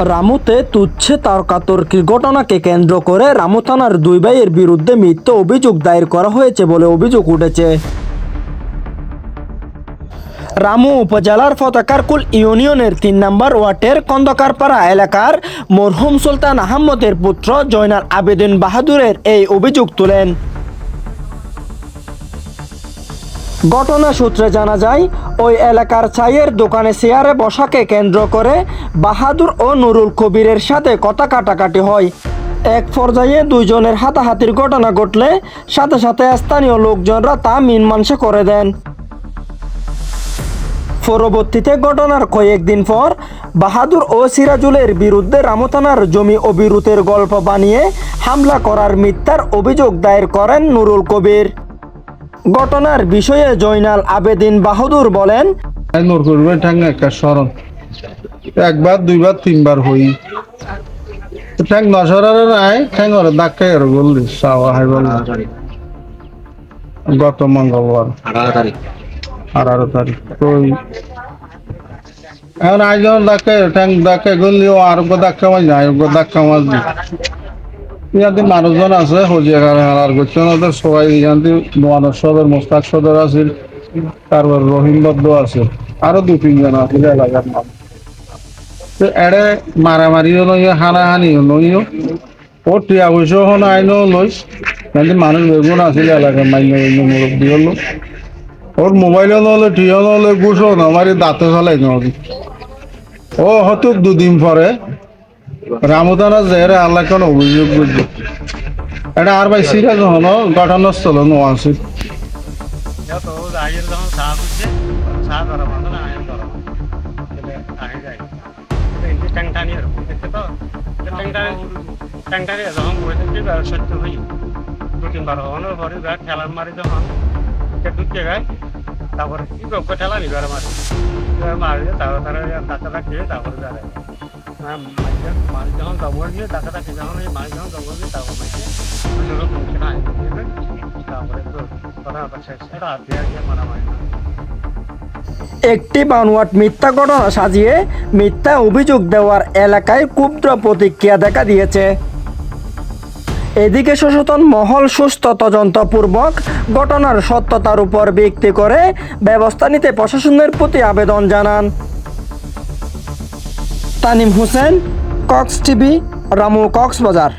রামুতে তুচ্ছে তর্কাতর্কির ঘটনাকে কেন্দ্র করে রামু থানার দুই ভাইয়ের বিরুদ্ধে মিথ্যা অভিযোগ দায়ের করা হয়েছে বলে অভিযোগ উঠেছে। রামু উপজেলার ফতেকারকুল ইউনিয়নের ৩ নম্বর ওয়ার্ডের খন্দকারপাড়া এলাকার মরহুম সুলতান আহমদের পুত্র জয়নাল আবেদিন বাহাদুরের এই অভিযোগ তোলেন। ঘটনা সূত্রে জানা যায়, ওই এলাকার চায়ের দোকানে চেয়ারে বসাকে কেন্দ্র করে বাহাদুর ও নুরুল কবিরের সাথে কথা কাটাকাটি হয়। এক পর্যায়ে দুইজনের হাতাহাতির ঘটনা ঘটলে সাথে সাথে স্থানীয় লোকজনরা তা মীমাংসা করে দেন। পরবর্তীতে ঘটনার কয়েকদিন পর বাহাদুর ও সিরাজুলের বিরুদ্ধে রামু থানার জমি অবিরুতের গল্প বানিয়ে হামলা করার মিথ্যার অভিযোগ দায়ের করেন নুরুল কবির। ঘটনার বিষয়ে জয়নাল আবেদিন বাহাদুর বলেন, একবার দুইবার তিনবার হই ঠ্যাং নসরার নাই ঠ্যাং ওরা ধাক্কাই আর বললি গত মঙ্গলবার 18 তারিখ ওই এখন আজ যখন ধাক্কায় ঠ্যাং ধাক্কায় গললিও আর ধাক্কা মাছ নাই ধাক্কা মাছ দিই ইয়াতে মানুষজন আছে হজিয়া আর করছেন ওদের সবাই এখান নোয়ানোর সদর মোস্তাক সদর আছে, তারপর রহিম বদ্ধ আছে, আরো 2-3 জন আছে এলাকার নাম। তো এড়ে মারামারিও নইও হানাহানিও নইও ও টিয়া পয়সা হন আইনও লইস কিন্তু মানুষ বেগুন আছিল এলাকার মাইন্য মুরব্বী হলো ওর মোবাইলও নহলে টিও নহলে গুছও না আমার দাঁতে চলাই নদী ও হয়তো 2 দিন পরে রামু থানা জেরে আল্লাহ কোন অভিযোগ করছে এটা আর ভাই সিরিয়াস হলো ঘটনাস্থল নো আছে ঠেলার মারি যখন ঢুকে গায় তারপরে কি ঠেলা নিবার মারি মারি তারপর তারা টাকাটা খেয়ে তারপরে বেড়ায় মাছ যখন দমর দিয়ে টাকাটা খেয়ে যখন এই মাছ যখন দমর দিয়ে তারপর তারপরে তো কথা শেষ এটা হাত দিয়ে মারামারি। একটি বানোয়াট মিথ্যা ঘটনা সাজিয়ে মিথ্যা অভিযোগ দেওয়ার এলাকায় ক্ষুব্ধ প্রতিক্রিয়া দেখা দিয়েছে। এদিকে সচেতন মহল সুস্থ তদন্তপূর্বক ঘটনার সত্যতার উপর ভিত্তি করে ব্যবস্থা নিতে প্রশাসনের প্রতি আবেদন জানান। Tanim Hossain, Cox TV, Ramu, Cox's Bazar.